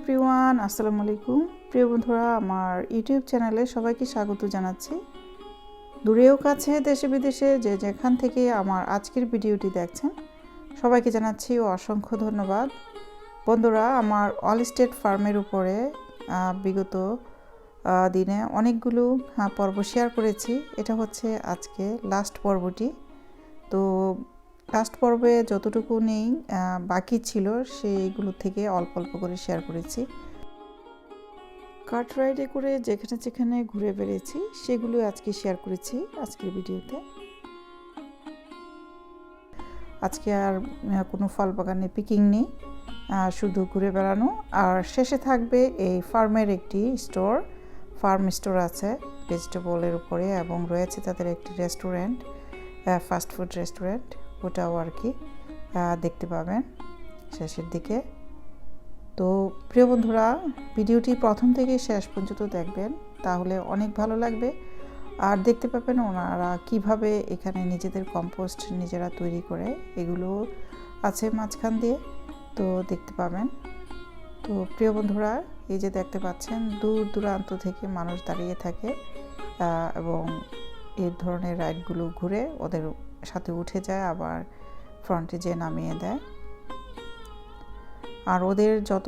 Everyone, আসসালামু আলাইকুম। প্রিয় বন্ধুরা, আমার ইউটিউব চ্যানেলে সবাইকে স্বাগত জানাচ্ছি। দূরেও কাছে, দেশে বিদেশে যে যেখান থেকে আমার আজকের ভিডিওটি দেখছেন সবাইকে জানাচ্ছি অসংখ্য ধন্যবাদ। বন্ধুরা, আমার অল স্টেট ফার্মের উপরে বিগত দিনে অনেকগুলো পর্ব শেয়ার করেছি। এটা হচ্ছে আজকে লাস্ট পর্বটি। তো লাস্ট পর্বে যতটুকু নেই বাকি ছিল সেইগুলো থেকে অল্প অল্প করে শেয়ার করেছি। কার্ট রাইডে করে যেখানে যেখানে ঘুরে বেড়েছি সেগুলো আজকে শেয়ার করেছি আজকের ভিডিওতে। আজকে আর কোনো ফল বাগানে পিকিং নেই, শুধু ঘুরে বেড়ানো। আর শেষে থাকবে এই ফার্মের একটি স্টোর, ফার্ম স্টোর আছে ভেজিটেবলের উপরে, এবং রয়েছে তাদের একটি রেস্টুরেন্ট, ফাস্টফুড রেস্টুরেন্ট, ওটাও আর কি দেখতে পাবেন শেষের দিকে। তো প্রিয় বন্ধুরা, ভিডিওটি প্রথম থেকে শেষ পর্যন্ত দেখবেন, তাহলে অনেক ভালো লাগবে। আর দেখতে পাবেন ওনারা কিভাবে এখানে নিজেদের কম্পোস্ট নিজেরা তৈরি করে, এগুলো আছে মাঝখান দিয়ে, তো দেখতে পাবেন। তো প্রিয় বন্ধুরা, এই যে দেখতে পাচ্ছেন দূর দূরান্ত থেকে মানুষ দাঁড়িয়ে থাকে এবং এই ধরনের রাইডগুলো ঘুরে ওদের সাথে উঠে যায়, আবার ফ্রন্টে যে নামিয়ে দেয়। আর ওদের যত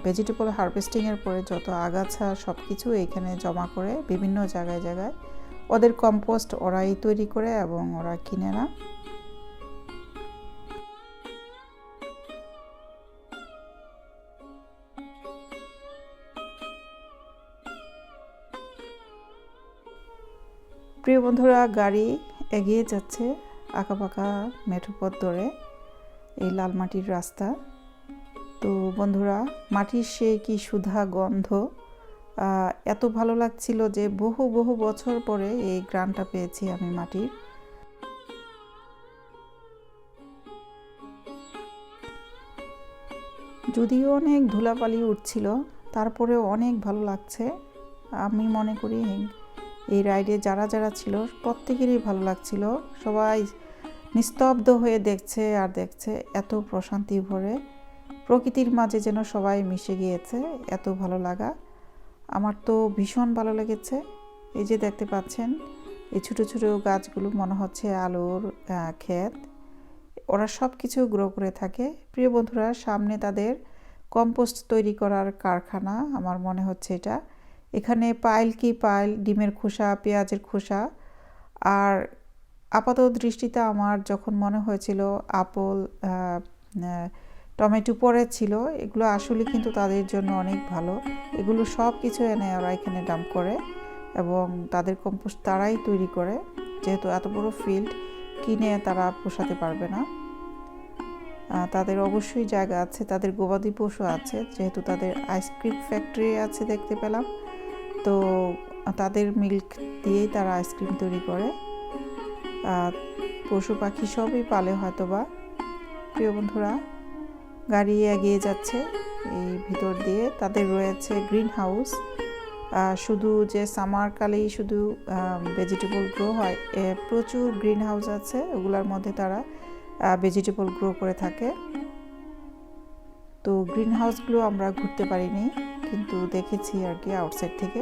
ভেজিটেবল হারভেস্টিংয়ের পরে যত আগাছা সব কিছু এইখানে জমা করে বিভিন্ন জায়গায় জায়গায় ওদের কম্পোস্ট ওরাই তৈরি করে এবং ওরা কিনে না। প্রিয় বন্ধুরা, গাড়ি এগিয়ে যাচ্ছে আঁকাবাঁকা মেঠো পথ ধরে, এই লাল মাটির রাস্তা। তো বন্ধুরা, মাটির সে কি সুধা গন্ধ, এত ভালো লাগছিল যে বহু বহু বছর পরে এই গ্রানটা পেয়েছি আমি মাটির। যদিও অনেক ধুলাবালি উঠছিল, তারপরেও অনেক ভালো লাগছে। আমি মনে করি এই রাইডে যারা যারা ছিল প্রত্যেকেরই ভালো লাগছিল। সবাই নিস্তব্ধ হয়ে দেখছে আর দেখছে, এত প্রশান্তি ভরে প্রকৃতির মাঝে যেন সবাই মিশে গিয়েছে। এত ভালো লাগা, আমার তো ভীষণ ভালো লেগেছে। এই যে দেখতে পাচ্ছেন এই ছোটো ছোটো গাছগুলো মনে হচ্ছে আলুর ক্ষেত, ওরা সব কিছু গ্রো করে থাকে। প্রিয় বন্ধুরা, সামনে তাদের কম্পোস্ট তৈরি করার কারখানা আমার মনে হচ্ছে এটা। এখানে পাইল কি পাইল ডিমের খোসা, পেঁয়াজের খোসা। আর আপাত দৃষ্টিতে আমার যখন মনে হয়েছিল আপেল, টমেটো পরে ছিল, এগুলো আসলে কিন্তু তাদের জন্য অনেক ভালো। এগুলো সব কিছু এনে ওরা এখানে ডাম্প করে এবং তাদের কম্পোস্ট তারাই তৈরি করে, যেহেতু এত বড় ফিল্ড কিনে তারা পোষাতে পারবে না। তাদের অবশ্যই জায়গা আছে, তাদের গবাদি পশু আছে, যেহেতু তাদের আইসক্রিম ফ্যাক্টরি আছে দেখতে পেলাম। তো তাদের মিল্ক দিয়েই তারা আইসক্রিম তৈরি করে। পশু পাখি সবই পালে হয়তোবা। প্রিয় বন্ধুরা, গাড়ি এগিয়ে যাচ্ছে এই ভিতর দিয়ে। তাদের রয়েছে গ্রিন হাউস, শুধু যে সামারকালেই শুধু ভেজিটেবল গ্রো হয়, প্রচুর গ্রিন হাউস আছে, ওগুলোর মধ্যে তারা ভেজিটেবল গ্রো করে থাকে। তো গ্রিন হাউসগুলো আমরা ঘুরতে পারিনি, কিন্তু দেখেছি আর কি আউটসাইড থেকে।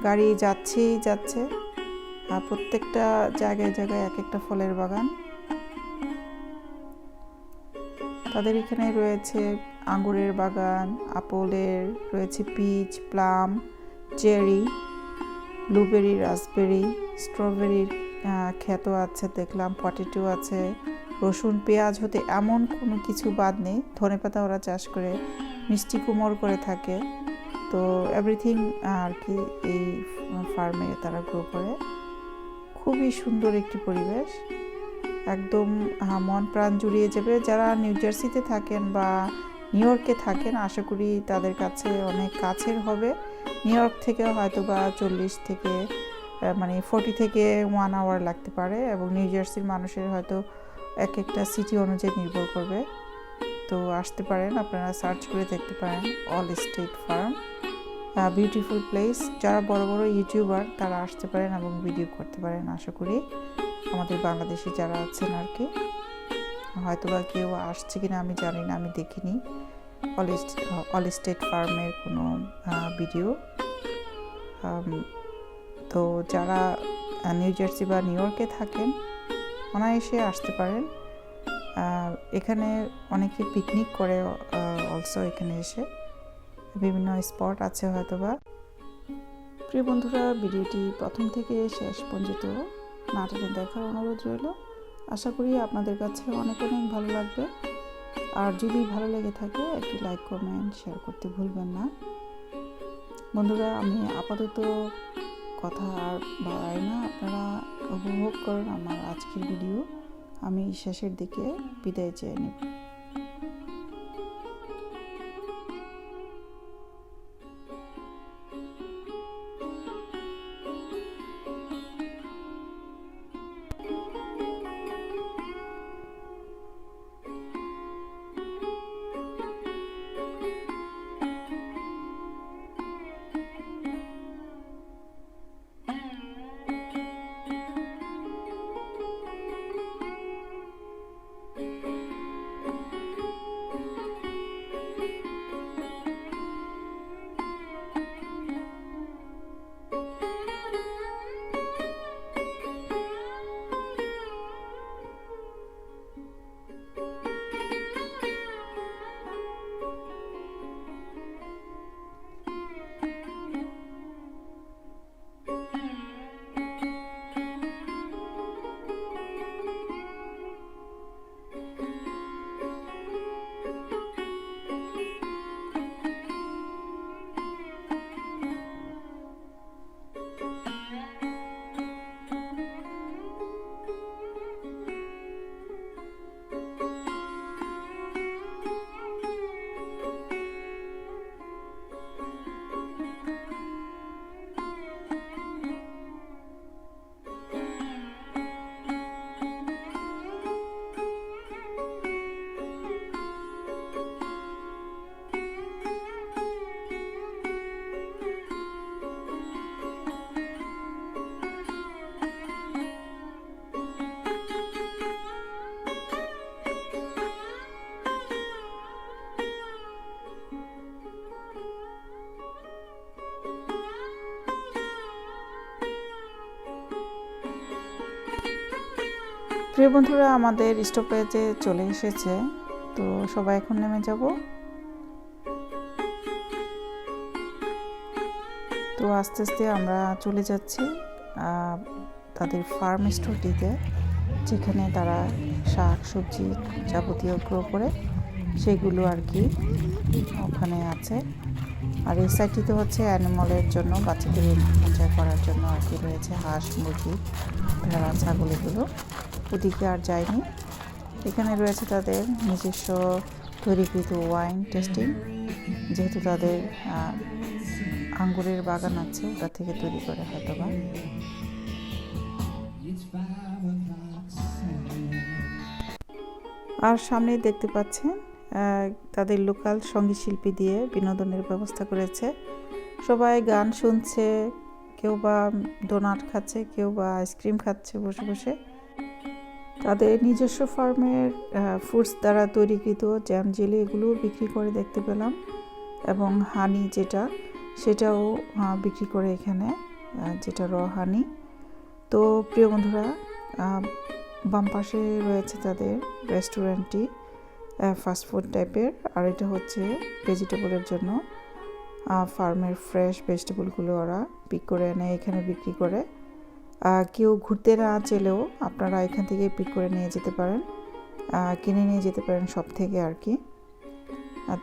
গাড়ি যাচ্ছেই যাচ্ছে, প্রত্যেকটা জায়গায় জায়গায় এক একটা ফলের বাগান। তাদের এখানে রয়েছে আঙ্গুরের বাগান, আপেলের রয়েছে, peach, plum, cherry, blueberry, raspberry, স্ট্রবেরির ক্ষেতও আছে দেখলাম, পটেটো আছে, রসুন, পেঁয়াজ হতে এমন কোনো কিছু বাদ নেই। ধনেপাতা ওরা চাষ করে, মিষ্টি কুমড় করে থাকে। তো এভরিথিং আর কি এই ফার্মে তারা গ্রো করে। খুবই সুন্দর একটি পরিবেশ, একদম মন প্রাণ জুড়িয়ে যাবে। যারা নিউ জার্সিতে থাকেন বা নিউ ইয়র্কে থাকেন, আশা করি তাদের কাছে অনেক কাছের হবে। নিউ ইয়র্ক থেকে হয়তো বা 40 থেকে 40 থেকে 1 আওয়ার লাগতে পারে, এবং নিউ জার্সির মানুষের হয়তো এক একটা সিটি অনুযায়ী নির্ভর করবে। তো আসতে পারেন, আপনারা সার্চ করে দেখতে পারেন all state farm, beautiful place. যারা বড় বড় ইউটিউবার তারা আসতে পারেন এবং ভিডিও করতে পারেন। আশা করি আমাদের বাংলাদেশি যারা আছেন আর কি, হয়তো বা কেউ আসছে কিনা আমি জানি না, আমি দেখিনি। অল স্টেট ফার্মের কোনো ভিডিও। তো যারা নিউ জার্সি বা নিউ ইয়র্কে থাকেন অনায়াসে আসতে পারেন। এখানে অনেকে পিকনিক করে অলসো, এখানে এসে বিভিন্ন স্পট আছে হয়তোবা। প্রিয় বন্ধুরা, ভিডিওটি প্রথম থেকে শেষ পর্যন্ত না টেনে দেখার অনুরোধ রইল। আশা করি আপনাদের কাছে অনেক অনেক ভালো লাগবে। আর যদি ভালো লেগে থাকে একটি লাইক, কমেন্ট, শেয়ার করতে ভুলবেন না। বন্ধুরা, আমি আপাতত কথা আর বাড়াই না, আপনারা উপভোগ করুন আমার আজকের ভিডিও। আমি শেষের দিকে বিদায় চেয়ে নেব। প্রিয় বন্ধুরা, আমাদের স্টপেজে চলে এসেছে, তো সবাই এখন নেমে যাব। তো আস্তে আস্তে আমরা চলে যাচ্ছি তাদের ফার্ম স্টোরটিতে, যেখানে তারা শাক সবজি যাবতীয় গ্রো করে সেগুলো আর কি ওখানে আছে। আর এই সাইডটিতে হচ্ছে অ্যানিমালের জন্য, বাচ্চাদের এনজয় করার জন্য আর কি রয়েছে হাঁস, মুরগি, ভেড়া, ছাগল, এগুলো। ওদিকে আর যায়নি। এখানে রয়েছে তাদের নিজস্ব তৈরিকৃত ওয়াইন টেস্টিং, যেহেতু তাদের আঙ্গুরের বাগান আছে, ওটা থেকে তৈরি করে হয়তোবা। আর সামনে দেখতে পাচ্ছেন তাদের লোকাল সঙ্গীত শিল্পী দিয়ে বিনোদনের ব্যবস্থা করেছে। সবাই গান শুনছে, কেউ বা ডোনাট খাচ্ছে, কেউ বা আইসক্রিম খাচ্ছে বসে বসে। তাদের নিজস্ব ফার্মের ফ্রুটস দ্বারা তৈরিকৃত জ্যাম, জেলি এগুলো বিক্রি করে দেখতে পেলাম, এবং হানি সেটাও বিক্রি করে এখানে, যেটা র হানি। তো প্রিয় বন্ধুরা, বাম পাশে রয়েছে তাদের রেস্টুরেন্টটি, ফাস্টফুড টাইপের। আর এটা হচ্ছে ভেজিটেবলের জন্য, ফার্মের ফ্রেশ ভেজিটেবলগুলো ওরা পিক করে এনে এখানে বিক্রি করে। কেউ ঘুরতে না চাইলেও আপনারা এখান থেকে পিক করে নিয়ে যেতে পারেন, কিনে নিয়ে যেতে পারেন সব থেকে আর কি।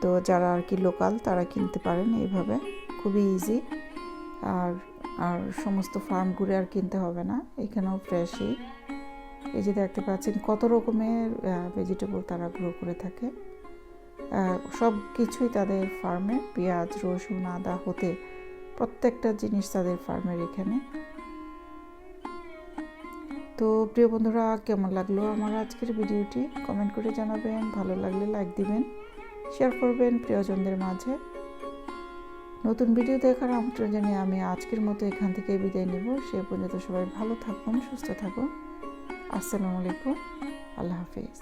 তো যারা আর কি লোকাল তারা কিনতে পারেন এইভাবে, খুবই ইজি। আর সমস্ত ফার্ম ঘুরে আর কিনতে হবে না, এখানেও ফ্রেশই। এই যে দেখতে পাচ্ছেন কত রকমের ভেজিটেবল তারা গ্রো করে থাকে। সব কিছুই তাদের ফার্মে, পেঁয়াজ, রসুন, আদা হতে প্রত্যেকটা জিনিস তাদের ফার্মের এখানে। তো প্রিয় বন্ধুরা, কেমন লাগলো আমার আজকের ভিডিওটি কমেন্ট করে জানাবেন। ভালো লাগলে লাইক দিবেন, শেয়ার করবেন প্রিয়জনদের মাঝে। নতুন ভিডিও দেখার আমন্ত্রণ জানিয়ে আমি আজকের মতো এখান থেকে বিদায় নেব। সে পর্যন্ত সবাই ভালো থাকুন, সুস্থ থাকুন। আসসালামু আলাইকুম, আল্লাহ হাফেজ।